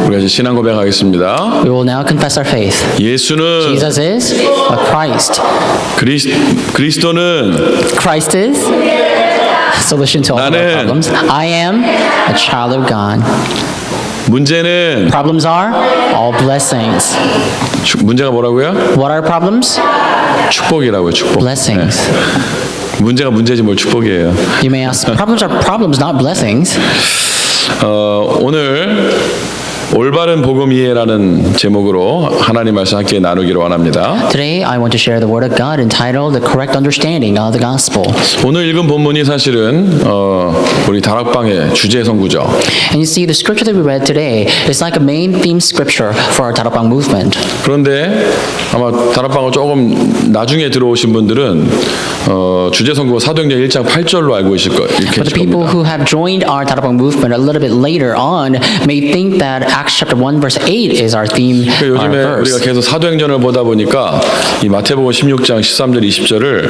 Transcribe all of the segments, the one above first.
우리가 이제 신앙 고백하겠습니다. We will now confess our faith. 예수는 Jesus is a Christ. 그리스도는 Christ is solution to all of our 나는 problems. I am a child of God. 문제는 Problems are all blessings. 문제가 뭐라고요? What are problems? 축복이라고요. 축복. Blessings. 문제가 문제지 뭘 축복이에요. You may ask, problems are problems, not blessings. 오늘 올바른 복음 이해라는 제목으로 하나님 말씀 함께 나누기를 원합니다. Today, I want to share the Word of God entitled The Correct Understanding of the Gospel. 오늘 읽은 본문이 사실은 우리 다락방의 주제 선구죠. And you see, the scripture that we read today is like a main theme scripture for our Darakbang movement. 그런데 아마 다락방을 조금 나중에 들어오신 분들은 주제 선구가 사도행전 1장 8절로 알고 계실 거 이렇게 But the people who have joined our Darakbang movement a little bit later on may think that Acts chapter 1 verse 8 is our theme, our 요즘에 우리가 verse. 계속 사도행전을 보다 보니까 이 마태복음 16장 13절 20절을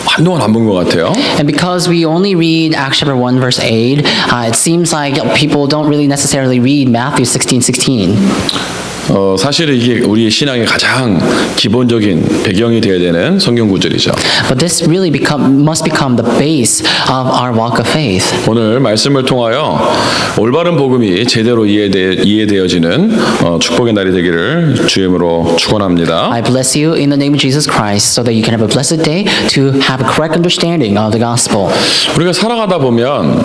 한동안 안 본 것 같아요. And because we only read Acts chapter 1 verse 8, it seems like people don't really necessarily read Matthew 16:16. 사실은 이게 우리의 신앙의 가장 기본적인 배경이 되어야 되는 성경 구절이죠. But this really must become the base of our walk of faith. 오늘 말씀을 통하여 올바른 복음이 제대로 이해되어지는 축복의 날이 되기를 주임으로 축원합니다. I bless you in the name of Jesus Christ so that you can have a blessed day to have a correct understanding of the gospel. 우리가 살아가다 보면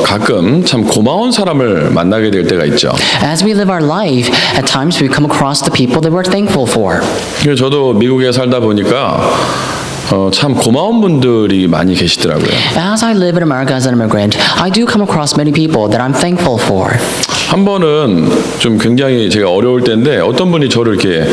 가끔 참 고마운 사람을 만나게 될 때가 있죠. As we live our life, at times we come across the people that we're thankful for. 저도 미국에 살다 보니까 참 고마운 분들이 많이 계시더라고요. As I live in America as an immigrant, I do come across many people that I'm thankful for. 한 번은 좀 굉장히 제가 어려울 때인데 어떤 분이 저를 이렇게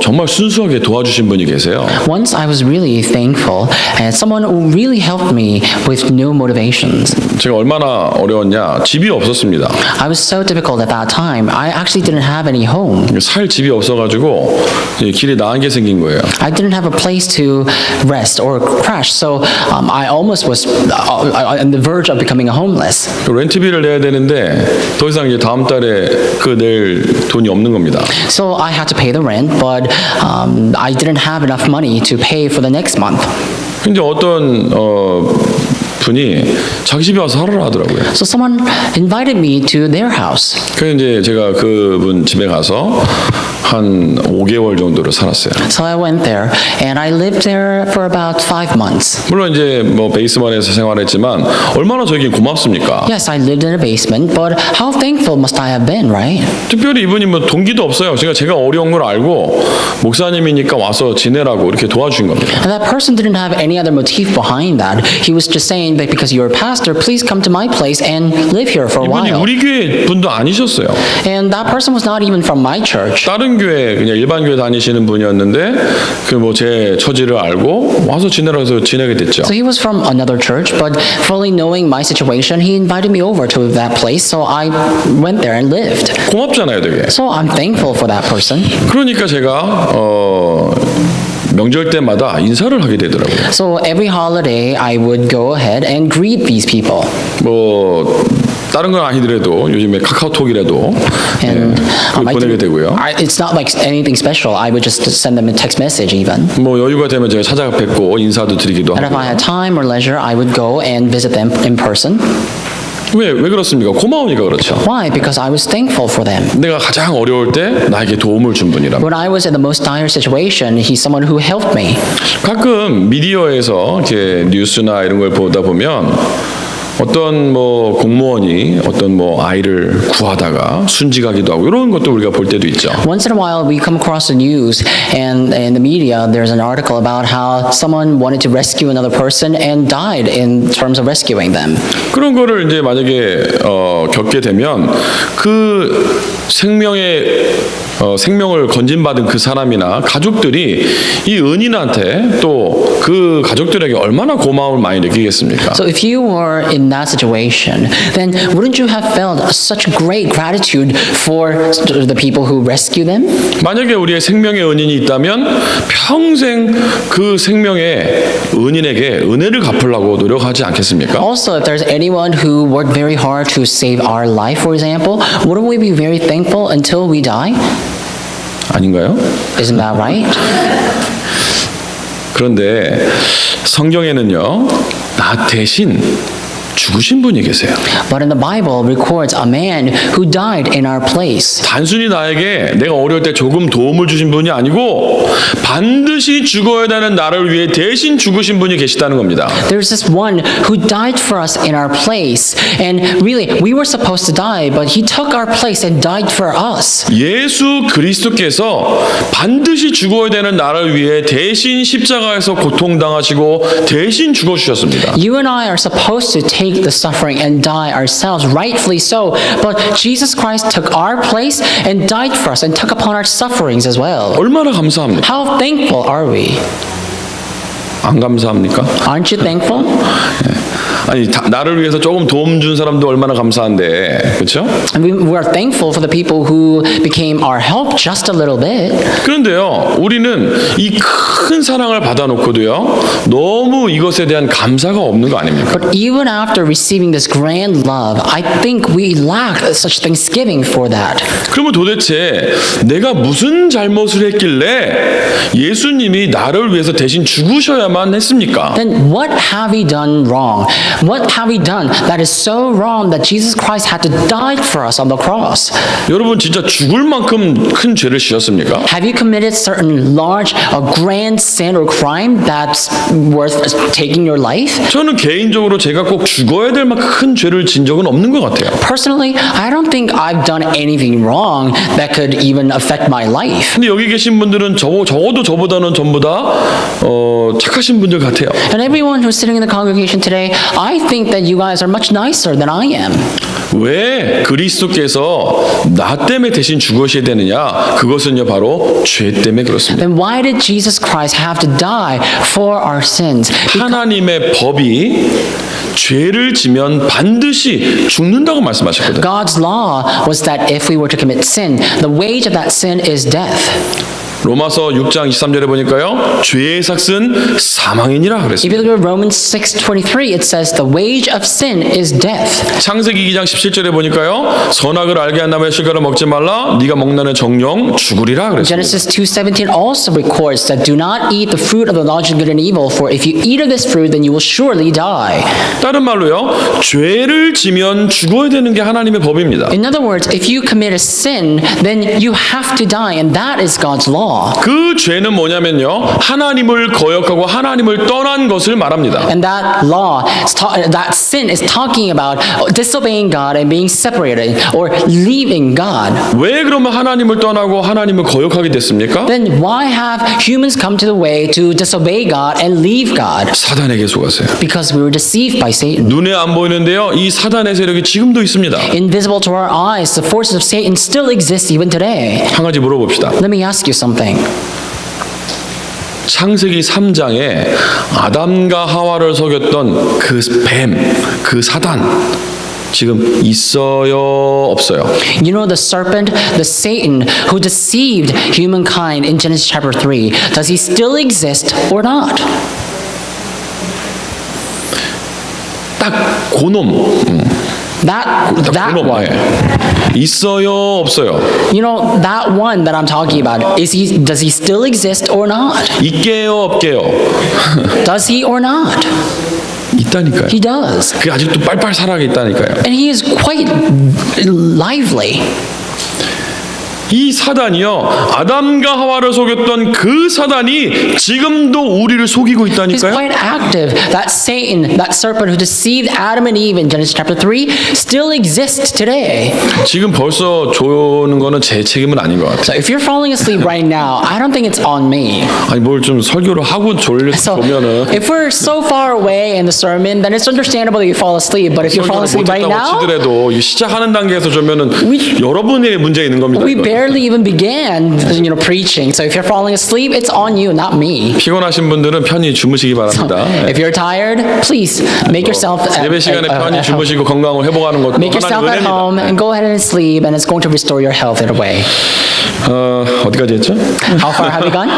정말 순수하게 도와주신 분이 계세요. Once I was really thankful and someone who really helped me with no motivations. 제가 얼마나 어려웠냐? 집이 없었습니다. I was so difficult at that time. I actually didn't have any home. 살 집이 없어가지고 길에 나간 게 생긴 거예요. I didn't have a place to rest or crash, so I almost was on the verge of becoming homeless. 렌트비를 내야 되는데 더 이상 이제 다음 달에 낼 돈이 없는 겁니다. So I had to pay the rent, but I didn't have enough money to pay for the next month. 근데 어떤 분이 자기 집에 와서 살아라 하더라고요. So someone invited me to their house. 그래서 이제 제가 그분 집에 가서 한 5개월 정도를 살았어요. So I went there and I lived there for about 5 months. 물론 이제 뭐 베이스먼에서 생활했지만 얼마나 저에겐 고맙습니까? Yes, I lived in a basement, but how thankful must I have been, right? 특별히 이분이 뭐 동기도 없어요. 제가 어려운 걸 알고 목사님이니까 와서 지내라고 이렇게 도와주신 겁니다. And that person didn't have any other motive behind that. He was just saying that because you're a pastor, please come to my place and live here for a 이분이 while. 우리 교회 분도 아니셨어요. And that person was not even from my church. 다른 교회 그냥 일반 교회 다니시는 분이었는데 그 뭐 제 처지를 알고 와서 지내라 해서 지내게 됐죠. So he was from another church, but fully knowing my situation, he invited me over to that place, so I went there and lived. 고맙잖아요, 되게. So I'm thankful for that person. 그러니까 제가 명절 때마다 인사를 하게 되더라고요. So every holiday, I would go ahead and greet these people. 뭐 다른 건 아니더라도 요즘에 카카오톡이라도 보내게 되고요. It's not like anything special. I would just send them a text message even. 뭐 여유가 되면 제가 찾아뵙고 인사도 드리기도 And if 하고. I had time or leisure, I would go and visit them in person. 왜 그렇습니까? 고마우니까 그렇죠. Why? Because I was thankful for them. 내가 가장 어려울 때 나에게 도움을 준 분이랍니다. When I was in the most dire situation, he's someone who helped me. 가끔 미디어에서 이렇게 뉴스나 이런 걸 보다 보면 어떤 뭐 공무원이 어떤 뭐 아이를 구하다가 순직하기도 하고 이런 것도 우리가 볼 때도 있죠. Once in a while, we come across the news, and in the media, there's an article about how someone wanted to rescue another person and died in terms of rescuing them. 그런 거를 이제 만약에 겪게 되면 그 생명을 건진받은 그 사람이나 가족들이 이 은인한테 또 그 가족들에게 얼마나 고마움을 많이 느끼겠습니까? So if you were in that situation, then wouldn't you have felt such great gratitude for the people who rescue them? 만약에 우리의 생명의 은인이 있다면 평생 그 생명의 은인에게 은혜를 갚으려고 노력하지 않겠습니까? Also, if there's anyone who worked very hard to save our life, for example, wouldn't we be very thankful until we die? 아닌가요? Isn't that right? 그런데 성경에는요, 나 대신 죽으신 분이 계세요. But in the Bible records a man who died in our place. 단순히 나에게 내가 어려울 때 조금 도움을 주신 분이 아니고 반드시 죽어야 되는 나를 위해 대신 죽으신 분이 계시다는 겁니다. There's this one who died for us in our place. And really, we were supposed to die, but he took our place and died for us. 예수 그리스도께서 반드시 죽어야 되는 나를 위해 대신 십자가에서 고통당하시고 대신 죽어주셨습니다. You and I are supposed to take the suffering and die ourselves, rightfully so. But Jesus Christ took our place and died for us and took upon our sufferings as well. 얼마나 감사합니까? How thankful are we? 안 감사합니까? Aren't you thankful? 아니 나를 위해서 조금 도움 준 사람도 얼마나 감사한데, 그렇죠? And we are thankful for the people who became our help just a little bit. 그런데요, 우리는 이 큰 사랑을 받아놓고도요, 너무 이것에 대한 감사가 없는 거 아닙니까? But even after receiving this grand love, I think we lack such thanksgiving for that. 그러면 도대체 내가 무슨 잘못을 했길래 예수님이 나를 위해서 대신 죽으셔야만 했습니까? Then what have we done wrong? What have we done that is so wrong that Jesus Christ had to die for us on the cross? 여러분 진짜 죽을 만큼 큰 죄를 지었습니까? Have you committed certain large or grand sin or crime that's worth taking your life? 저는 개인적으로 제가 꼭 죽어야 될 만큼 큰 죄를 진 적은 없는 것 같아요. Personally, I don't think I've done anything wrong that could even affect my life. 근데 여기 계신 분들은 적어도 저보다는 전부 다 착하신 분들 같아요. And everyone who's sitting in the congregation today, I think that you guys are much nicer than I am. 왜 그리스도께서 나 때문에 대신 죽으셔야 되느냐? 그것은요 바로 죄 때문에 그렇습니다. Then why did Jesus Christ have to die for our sins? 하나님의 법이 죄를 지면 반드시 죽는다고 말씀하셨거든요. God's law was that if we were to commit sin, the wage of that sin is death. 로마서 6장 23절에 보니까요, 죄의 삭은 사망이니라 If 그랬습니다. you look at Romans 6:23, it says the wage of sin is death. 창세기 2장 17절에 보니까요, 선악을 알게 한 나무의 실과를 먹지 말라, 네가 먹나는 정령 죽으리라 그랬습니다. Genesis 2:17 also records that do not eat the fruit of the knowledge of good and evil, for if you eat of this fruit, then you will surely die. 다른 말로요, 죄를 지면 죽어야 되는 게 하나님의 법입니다. In other words, if you commit a sin, then you have to die, and that is God's law. 그 죄는 뭐냐면요, 하나님을 거역하고 하나님을 떠난 것을 말합니다. And that law, that sin is talking about disobeying God and being separated or leaving God. 왜 그러면 하나님을 떠나고 하나님을 거역하게 됐습니까? Then why have humans come to the way to disobey God and leave God? 사단에게 속았어요. Because we were deceived by Satan. 눈에 안 보이는데요, 이 사단의 세력이 지금도 있습니다. Invisible to our eyes, the forces of Satan still exist even today. 한 가지 물어봅시다. Let me ask you something. 창세기 3장에 아담과 하와를 속였던 그 뱀, 그 사단, 지금 있어요, 없어요? You know the serpent, the Satan who deceived humankind in Genesis chapter 3, does he still exist or not? 딱 그놈, That 그놈, one. 있어요, 없어요? You know that one that I'm talking about, does he still exist or not? 있게요, 없게요? Does he or not? 있다니까요. He does. 그 아직도 빨빨 살아 있다니까요. And he is quite lively. 이 사단이요, 아담과 하와를 속였던 그 사단이 지금도 우리를 속이고 He's 있다니까요. quite active. That Satan, that serpent who deceived Adam and Eve in Genesis chapter 3 still exists today. 지금 벌써 조는 거는 제 책임은 아닌 것 같아요. So if you're falling asleep right now, I don't think it's on me. 아니 뭘 좀 설교를 하고 So 보면은 if we're so far away in the sermon, then it's understandable that you fall asleep. But if you're falling 설교를 asleep right 못했다고 now, 치더라도 이 시작하는 단계에서 조면은 여러분의 문제 있는 겁니다. we 이거. barely even began, preaching. So if you're falling asleep, it's on you, not me. 피곤하신 분들은 편히 주무시기 바랍니다. If you're tired, please make yourself 예배 시간에 편히 주무시고 건강을 회복하는 것도 make yourself at 하나님의 home 은혜입니다. and go ahead and sleep, and it's going to restore your health in a way. 어디까지 했죠? How far have we gone?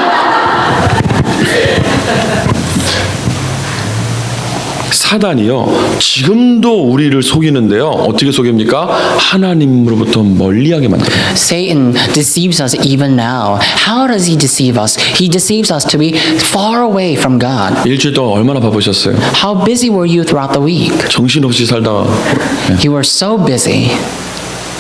사단이요 지금도 우리를 속이는데요 어떻게 속입니까? 하나님으로부터 멀리하게 만들어요. Satan deceives us even now. How does he deceive us? He deceives us to be far away from God. 일주일 동안 얼마나 바쁘셨어요? How busy were you throughout the week? 정신없이 살다가 You were so busy.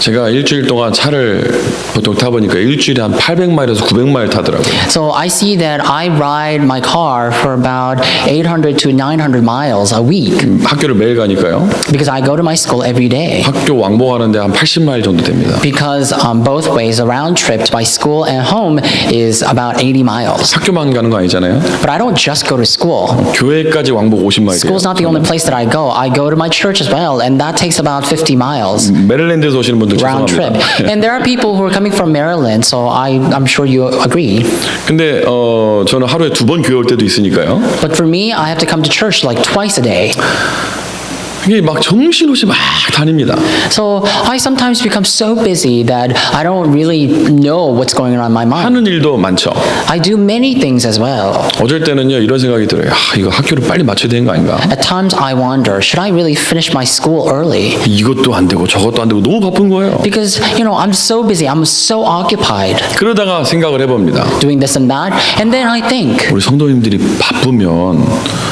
제가 일주일 동안 차를 보통 타보니까 일주일에 한 800마일에서 900마일 타더라고요. So I see that I ride my car for about 800 to 900 miles a week 학교를 매일 가니까요. because I go to my school every day. 학교 왕복하는데 한 80마일 정도 됩니다. Because both ways, a round trip to my school and home is about 80 miles. 학교만 가는 거 아니잖아요. But I don't just go to school. 교회까지 왕복 50마일이에요. School's not the only place that I go. I go to my church as well, and that takes about 50 miles. 메릴랜드에서 오시는 분들 Round trip. 죄송합니다. And there are people who are coming from Maryland, so I'm sure you agree. 근데 저는 하루에 2번 교회 올 때도 있으니까요. But for me, I have to come to church like twice a day. 이게 막 정신없이 막 다닙니다. So I sometimes become so busy that I don't really know what's going on in my mind. 하는 일도 많죠. I do many things as well. 어쩔 때는요 이런 생각이 들어요. 이거 학교를 빨리 마쳐야 되는 거 아닌가? At times I wonder, should I really finish my school early? 이것도 안 되고 저것도 안 되고 너무 바쁜 거예요. Because, I'm so busy, I'm so occupied 그러다가 생각을 해봅니다. doing this and that. And then I think, 우리 성도님들이 바쁘면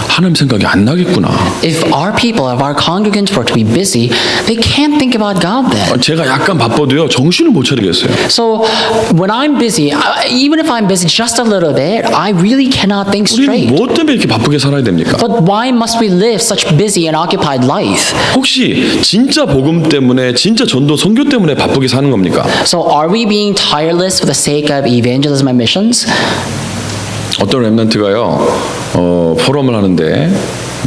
하나님 생각이 안 나겠구나. if our people, if our congregants were to be busy, they can't think about God then. 제가 약간 바빠도요 정신을 못 차리겠어요. So when I'm busy, even if I'm busy just a little bit, I really cannot think 우리는 straight. 뭐 때문에 이렇게 바쁘게 살아야 됩니까? But why must we live such busy and occupied life? 혹시 진짜 복음 때문에 진짜 전도 선교 때문에 바쁘게 사는 겁니까? So are we being tireless for the sake of evangelism and missions? 어떤 렘넌트가요 포럼을 하는데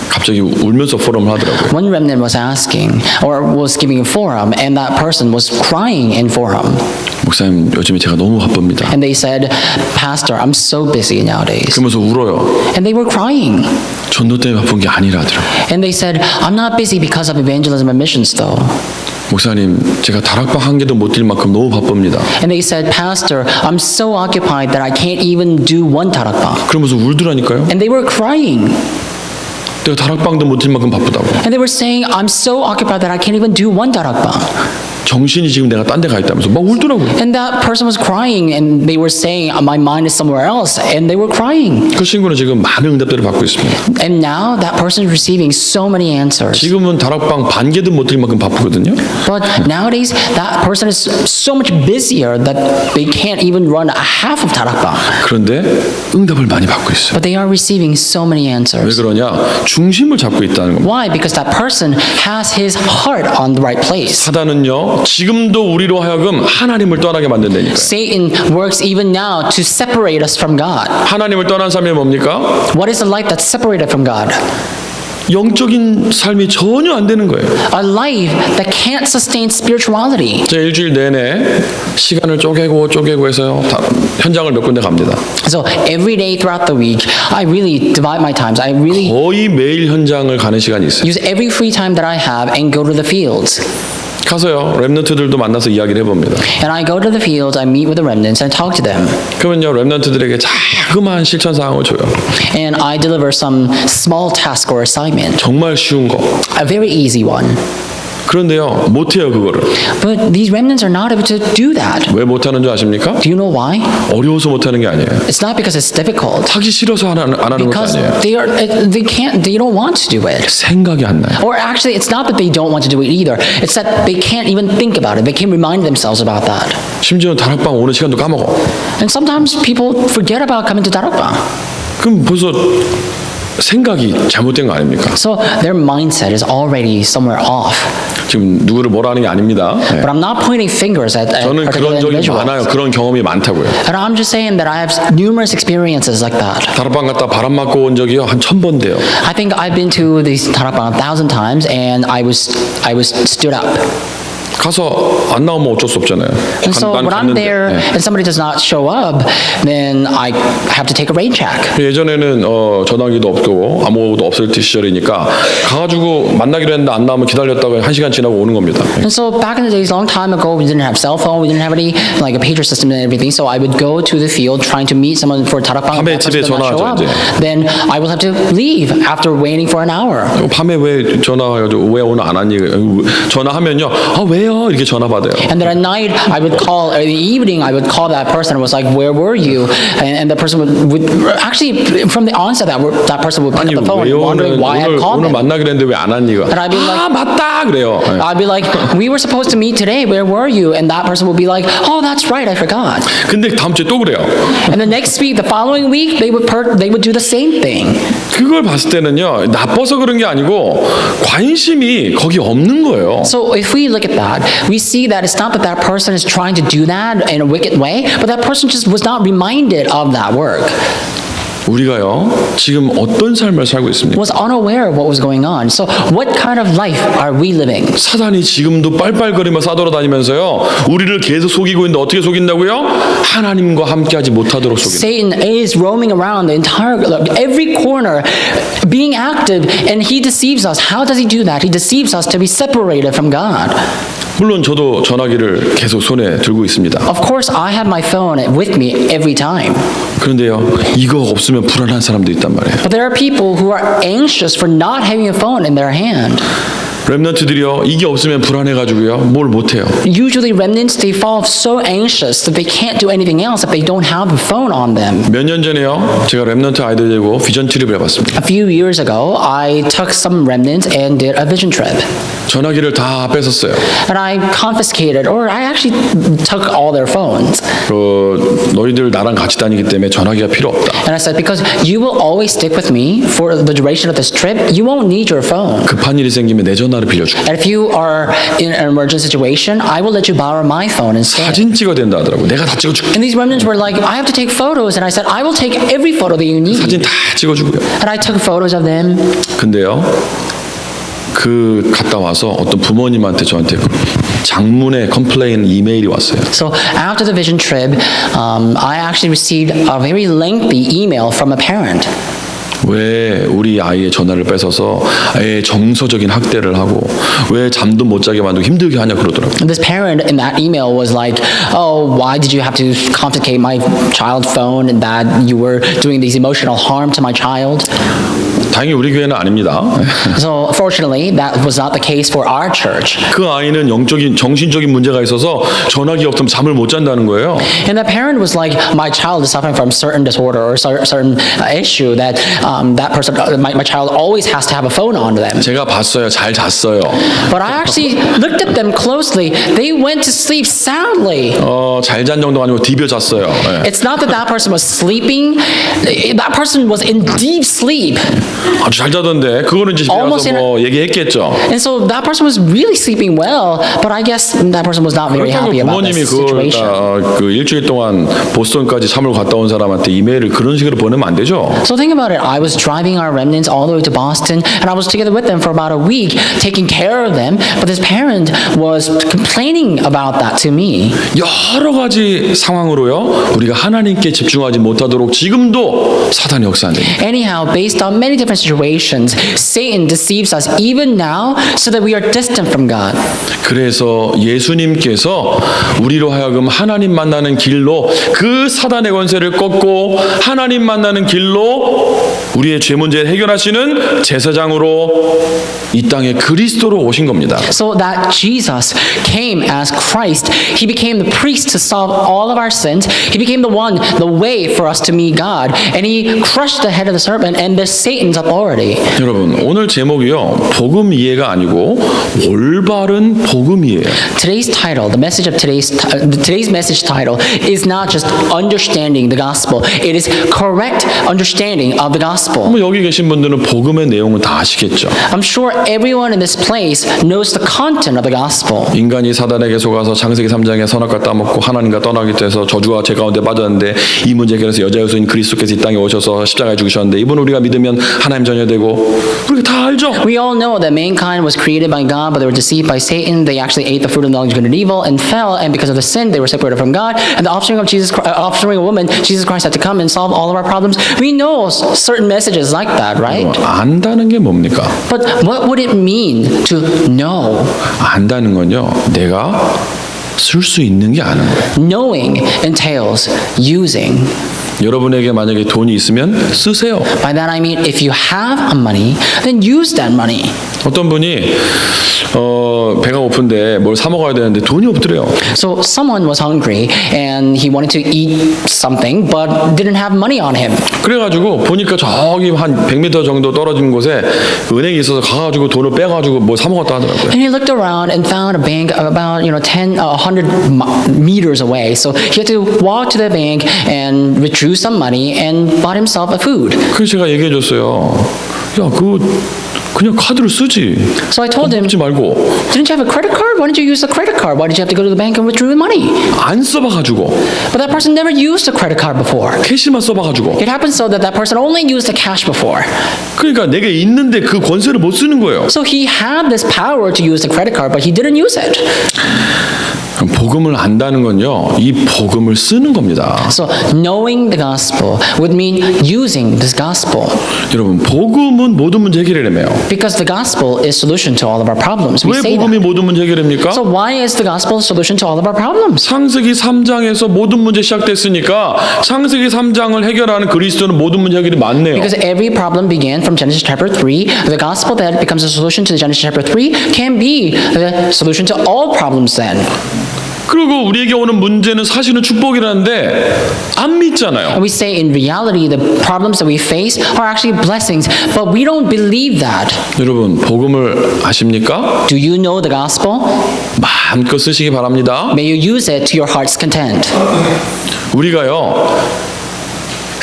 갑자기 울면서 포럼을 하더라고요. One remnant was asking, or was giving a forum, and that person was crying in forum. 목사님 요즘에 제가 너무 바쁩니다. And they said, Pastor, I'm so busy nowadays. 그러면서 울어요. And they were crying. 전도 때문에 바쁜 게 아니라더라고요. And they said, I'm not busy because of evangelism and missions though. 목사님 제가 다락방 한 개도 못 뛸 만큼 너무 바쁩니다. And they said, Pastor, I'm so occupied that I can't even do one tarakbang. 그러면서 울더라니까요. And they were crying. 내가 다락방도 못 뛸 만큼 바쁘다고. And they were saying, I'm so occupied that I can't even do one tarakbang. 정신이 지금 내가 딴 데 가 있다면서 막 울더라고요. And that person was crying, and they were saying, my mind is somewhere else, and they were crying. 그 친구는 지금 많은 응답들을 받고 있습니다. And now that person is receiving so many answers. 지금은 다락방 반 개도 못 뛸 만큼 바쁘거든요. But nowadays, that person is so much busier that they can't even run a half of tarakbang. 그런데 응답을 많이 받고 있어요. But they are receiving so many 왜 answers. 그러냐? 중심을 잡고 있다는 겁니다. Why? Because that person has his heart on the right place. 사단은요 지금도 우리로 하여금 하나님을 떠나게 만든다니까요. Satan works even now to separate us from God. 하나님을 떠난 삶이 뭡니까? What is a life that's separated from God? 영적인 삶이 전혀 안 되는 거예요. A life that can't sustain spirituality. 제가 일주일 내내 시간을 쪼개고 해서요 다 현장을 몇 군데 갑니다. So every day throughout the week, I really divide my times. I really 거의 매일 현장을 가는 시간이 있어요. use every free time that I have and go to the fields. 가서요 렘넌트들도 만나서 이야기를 해봅니다. And I go to the fields, I meet with the remnants and talk to them. 그러면요 렘넌트들에게 자그마한 실천 사항을 줘요. And I deliver some small task or assignment, 정말 쉬운 거. a very easy one. 그런데요 못해요 그거를. But these remnants are not able to do that. 왜 못하는 줄 아십니까? Do you know why? 어려워서 못하는 게 아니에요. It's not because it's difficult. 하기 싫어서 안 하는 것도 Because 아니에요. they don't want to do it. 생각이 안 나요. Or actually, it's not that they don't want to do it either. It's that they can't even think about it. They can't remind themselves about that. 심지어 다락방 오는 시간도 까먹어. And sometimes people forget about coming to darakbang. 그럼 벌써 생각이 잘못된 거 아닙니까? So their mindset is already somewhere off. 지금 누구를 뭐라 하는 게 아닙니다. 네. But I'm not pointing fingers at 저는 particular 그런 적이 individuals. 많아요. 그런 경험이 많다고요. And I'm just saying that I have numerous experiences like that. 다락방 갔다 바람 맞고 온 적이요 한 1000번 돼요. I think I've been to these darakbang 1,000 times, and I was stood up. 가서 안 나오면 어쩔 수 없잖아요. And so 난 when I'm 갔는데. there 네. and somebody does not show up, then I have to take a rain check. 예전에는 전화기도 없고 아무것도 없을 때 시절이니까 가가지고 만나기로 했는데 안 나오면 기다렸다가 1시간 지나고 오는 겁니다. And so back in the days, long time ago, we didn't have cell phone, we didn't have any like a pager system and everything. So I would go to the field trying to meet someone for 다락방. 밤에 That 집에 person does not show 전화하죠, up. 이제. Then I will have to leave after waiting for an hour. 밤에 왜 전화해가지고 왜 오늘 안 왔니? 전화하면요. 왜요? 이렇게 전화 받아요. And then at night, I would call, or in the evening, I would call that person and was like, where were you? And the person would actually, from the onset, that person would pick 아니 up the phone 왜요? wondering why I called 오늘 them. 만나기로 했는데 왜 안 왔니가? And I'd be like, 맞다 그래요. 네. I'd be like, we were supposed to meet today, where were you? And that person would be like, oh, that's right, I forgot. 근데 다음 주에 또 그래요. And the next week, the following week, they would do the same thing. 그걸 봤을 때는요. 나빠서 그런 게 아니고 관심이 거기 없는 거예요. So if we look at that, we see that it's not that that person is trying to do that in a wicked way, but that person just was not reminded of that work, 우리가요. 지금 어떤 삶을 살고 있습니까? was unaware of what was going on. So what kind of life are we living? 사단이 지금도 빨빨거리며 싸돌아다니면서요. 우리를 계속 속이고 있는데 어떻게 속인다고요? 하나님과 함께하지 못하도록 속인다. Satan is roaming around the entire, every corner, being active, and he deceives us. How does he do that? He deceives us to be separated from God. 물론 저도 전화기를 계속 손에 들고 있습니다. Of course, I have my phone with me every time. 그런데요. 이거 없으면 불안한 사람도 있단 말이에요. But there are people who are anxious for not having a phone in their hand. 렘넌트들이요. 이게 없으면 불안해가지고요. 뭘 못해요. Usually remnants, they fall so anxious that they can't do anything else if they don't have a phone on them. 몇 년 전에요. 제가 렘넌트 아이들 데리고 비전 트립을 해봤습니다. A few years ago, I took some remnants and did a vision trip. 전화기를 다 뺏었어요. And I confiscated, or I actually took all their phones. 너희들 나랑 같이 다니기 때문에 전화기가 필요 없다. And I said, because you will always stick with me for the duration of this trip, you won't need your phone. 급한 일이 생기면 내 전화를 빌려주고 And if you are in an emergency situation, I will let you borrow my phone instead. 사진 찍어야 된다 하더라고. 내가 다 찍어줄게. And these remnants were like, I have to take photos. And I said, I will take every photo that you need. 사진 다 찍어주고요. And I took photos of them. 근데요. 갔다 와서 어떤 부모님한테 저한테 장문의 컴플레인 이메일이 왔어요. So after the vision trip, I actually received a very lengthy email from a parent. 왜 우리 아이의 전화를 뺏어서 아이의 정서적인 학대를 하고 왜 잠도 못 자게 만들고 힘들게 하냐 그러더라고요. And this parent in that email was like, oh, why did you have to confiscate my child's phone and that you were doing these emotional harm to my child? 다행히 우리 교회는 아닙니다. So fortunately, that was not the case for our church. 그 아이는 영적인 정신적인 문제가 있어서 전화기 없으면 잠을 못 잔다는 거예요. And the parent was like, my child is suffering from certain disorder or certain issue that that person, my child always has to have a phone on them. 제가 봤어요. 잘 잤어요. But I actually looked at them closely. They went to sleep soundly. 잘 잔 정도가 아니고 디벼 잤어요. 예. It's not that that person was sleeping. That person was in deep sleep. 아주 잘 자던데 그거는 이제 집에 Almost 가서 뭐 얘기했겠죠. And so that person was really sleeping well, but I guess that person was not very 그렇다고 happy about 부모님이 this 그걸 situation. 그 일주일 동안 보스턴까지 참으로 갔다 온 사람한테 이메일을 그런 식으로 보내면 안 되죠. So think about it. I was driving our remnants all the way to Boston, and I was together with them for about a week, taking care of them. But this parent was complaining about that to me. 여러 가지 상황으로요. 우리가 하나님께 집중하지 못하도록 지금도 사단이 역사한대요. Anyhow, based on many different situations, Satan deceives us even now so that we are distant from God. 그래서 예수님께서 우리로 하여금 하나님 만나는 길로 그 사단의 권세를 꺾고 하나님 만나는 길로 우리의 죄 문제를 해결하시는 제사장으로 이 땅에 그리스도로 오신 겁니다. So that Jesus came as Christ. He became the priest to solve all of our sins. He became the one, the way for us to meet God. And he crushed the head of the serpent and the Satan's authority. 여러분 오늘 제목이요 복음 이해가 아니고 올바른 복음이에요. Today's title, the message of today's message title is not just understanding the gospel. It is correct understanding of the gospel. 뭐 여기 계신 분들은 복음의 내용은 다 아시겠죠. I'm sure everyone in this place knows the content of the gospel. 인간이 사단에게 속아서 창세기 3장에 선악과 따먹고 하나님과 떠나기 때문에 저주와 죄 가운데 빠졌는데 이 문제 해결해서 여자 여수인 그리스도께서 이 땅에 오셔서 십자가에 죽으셨는데 이분 우리가 믿으면 하나님 하나님 자녀되고 우리가 다 알죠. We all know that mankind was created by God, but they were deceived by Satan. They actually ate the fruit of the knowledge of good and evil and fell, and because of the sin, they were separated from God. And the offspring of offspring of woman, Jesus Christ, had to come and solve all of our problems. We know certain messages like that, right? 안다는 게 뭡니까? But what would it mean to know? 안다는 건요, 내가 쓸 수 있는 게 아는 거예요. Knowing entails using. 여러분에게 만약에 돈이 있으면 쓰세요. By that I mean, if you have money, then use that money. 어떤 분이 배가 고픈데 뭘 사 먹어야 되는데 돈이 없더래요. So someone was hungry and he wanted to eat something but didn't have money on him. 그래가지고 보니까 저기 한 100m 정도 떨어진 곳에 은행이 있어서 가가지고 돈을 빼가지고 뭐 사 먹었다 하더라고요. And he looked around and found a bank about 100 meters away. So he had to walk to the bank and withdrew some money and bought himself a food. 그래서 제가 얘기해줬어요. 야, 그냥 카드를 쓰지. So I told him, 먹지 말고. didn't you have a credit card? Why didn't you use the credit card? Why did you have to go to the bank and withdraw the money? 안 써봐가지고. But that person never used a credit card before. 캐시만 써봐가지고. It happened so that that person only used the cash before. 그러니까 내게 있는데 그 권세를 못 쓰는 거예요. So he had this power to use the credit card, but he didn't use it. 그럼 복음을 안다는 건요, 이 복음을 쓰는 겁니다. So knowing the gospel would mean using this gospel. 여러분, 복음은 모든 문제 해결해내요. Because the gospel is solution to all of our problems. We 왜 say 복음이 that. 모든 문제 해결합니까? So why is the gospel a solution to all of our problems? 창세기 3장에서 모든 문제 시작됐으니까 창세기 3장을 해결하는 그리스도는 모든 문제 해결이 맞네요. Because every problem began from Genesis chapter 3. The gospel that becomes a solution to Genesis chapter 3 can be the solution to all problems then. 그리고 우리에게 오는 문제는 사실은 축복이라는데 안 믿잖아요. And we say in reality the problems that we face are actually blessings, but we don't believe that. 여러분, 복음을 아십니까? Do you know the gospel? 마음껏 쓰시기 바랍니다. May you use it to your heart's content. 우리가요,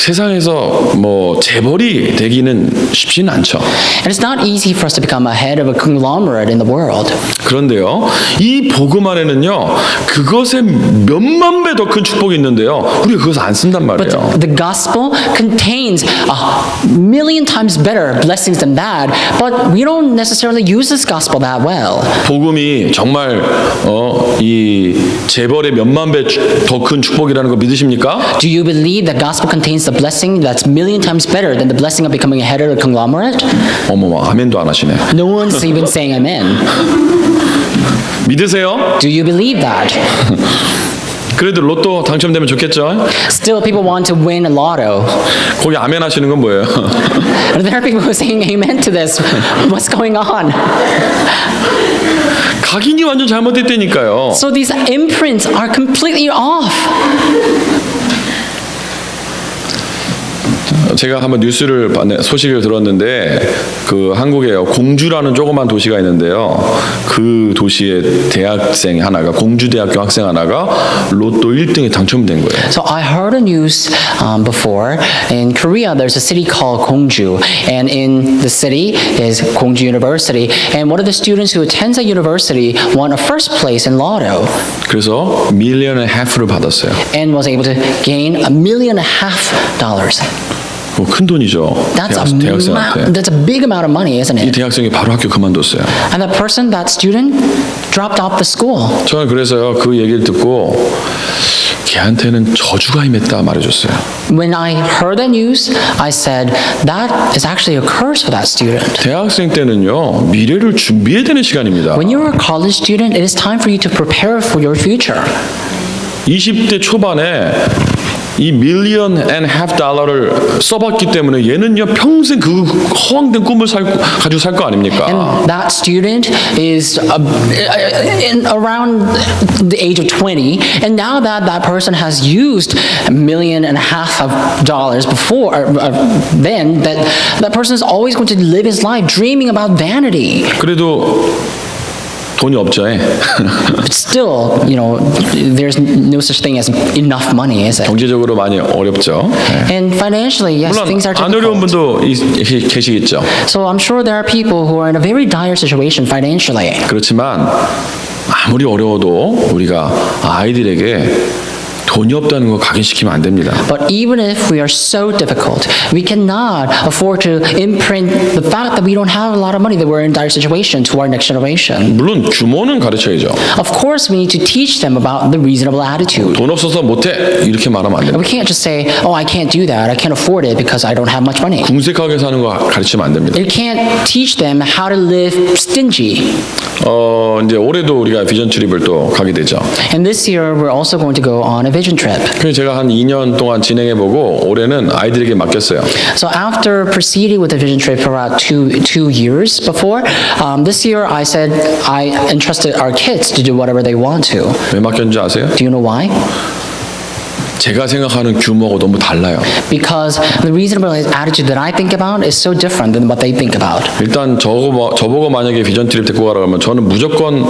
세상에서 뭐 재벌이 되기는 쉽지는 않죠. And it's not easy for us to become a head of a conglomerate in the world. 그런데요, 이 복음 안에는요, 그것의 몇만 배 더 큰 축복이 있는데요, 우리가 그것을 안 쓴단 말이에요. But the gospel contains 1,000,000 times better blessings than that, but we don't necessarily use this gospel that well. 복음이 정말 이 재벌의 몇만 배 더 큰 축복이라는 거 믿으십니까? Do you believe that gospel contains the blessing that's 1,000,000 times better than the blessing of becoming a head of a conglomerate? 어머, 아멘도 안 하시네. No one's even saying amen. 믿으세요? Do you believe that? 그래도 로또 당첨되면 좋겠죠? Still, people want to win a lotto. 거기 아멘 하시는 건 뭐예요? There are people who are saying amen to this. What's going on? 각인이 완전 잘못됐다니까요. So these imprints are completely off. 제가 한번 뉴스를 소식을 들었는데 그 한국에 공주라는 조그만 도시가 있는데요. 그 도시의 대학생 하나가 공주대학교 학생 하나가 로또 1등에 당첨된 거예요. So I heard a news before. In Korea, there's a city called Gongju, and in the city is Gongju University. And one of the students who attends that university won a first place in lotto, 그래서 $1.5 million를 받았어요. and was able to gain $1.5 million. 큰 돈이죠. 대학생한테. That's a big amount of money, isn't 이 it? 대학생이 바로 학교 그만뒀어요. And that person, that student, dropped off the school. 저는 그래서요, 그 얘기를 듣고 걔한테는 저주가 임했다 말해줬어요. When I heard the news, I said that is actually a curse for that student. 대학생 때는요, 미래를 준비해야 되는 시간입니다. When you're a college student, it is time for you to prepare for your future. 20대 초반에 이 $1.5 million을 써봤기 때문에 얘는요 평생 그 허황된 꿈을 가지고 살 거 아닙니까? And that student is around the age of 20, and now that that person has used $1.5 million before, then that person is always going to live his life dreaming about vanity. 그래도 돈이 없죠. But still, there's no such thing as enough money, is it? 경제적으로 많이 어렵죠. And financially, yes, 물론 things are 안 어려운 difficult. 분도 계시겠죠. So I'm sure there are people who are in a very dire situation financially. 그렇지만 아무리 어려워도 우리가 아이들에게 돈이 없다는 거 각인시키면 안 됩니다. But even if we are so difficult, we cannot afford to imprint the fact that we don't have a lot of money, that we're in dire situation to our next generation. 물론 규모는 가르쳐야죠. Of course, we need to teach them about the reasonable attitude. 돈 없어서 못해 이렇게 말하면 안 됩니다. We can't just say, oh, I can't do that. I can't afford it because I don't have much money. 궁색하게 사는 거 가르치면 안 됩니다. You can't teach them how to live stingy. 이제 올해도 우리가 비전 트립을 또 가게 되죠. And this year, we're also going to go on a vision trip. 그래서 제가 한 2년 동안 진행해보고 올해는 아이들에게 맡겼어요. So after proceeding with the vision trip for about two years before, this year I said I entrusted our kids to do whatever they want to. 왜 맡겼는지 아세요? Do you know why? 제가 생각하는 규모가 너무 달라요. Because the reasonable attitude that I think about is so different than what they think about. 일단 저보고 만약에 비전 트립 데리고 가라 그러면 저는 무조건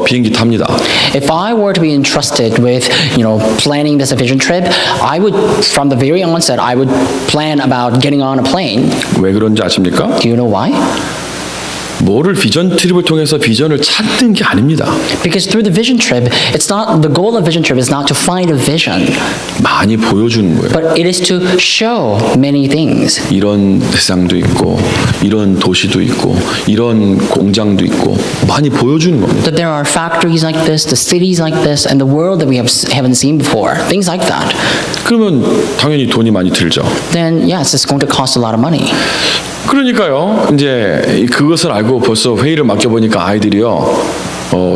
비행기 탑니다. If I were to be entrusted with, planning this vision trip, I would, from the very onset, I would plan about getting on a plane. 왜 그런지 아십니까? Do you know why? 뭐를 비전 트립을 통해서 비전을 찾는 게 아닙니다. Because through the vision trip, it's not, the goal of vision trip is not to find a vision, 많이 보여주는 거예요. but it is to show many things. 이런 세상도 있고 이런 도시도 있고 이런 공장도 있고 많이 보여주는 겁니다. That there are factories like this, the cities like this, and the world that we haven't seen before. Things like that. 그러면 당연히 돈이 많이 들죠. Then yes, it's going to cost a lot of money. 그러니까요. 이제 그것을 알고 벌써 회의를 맡겨보니까 아이들이요.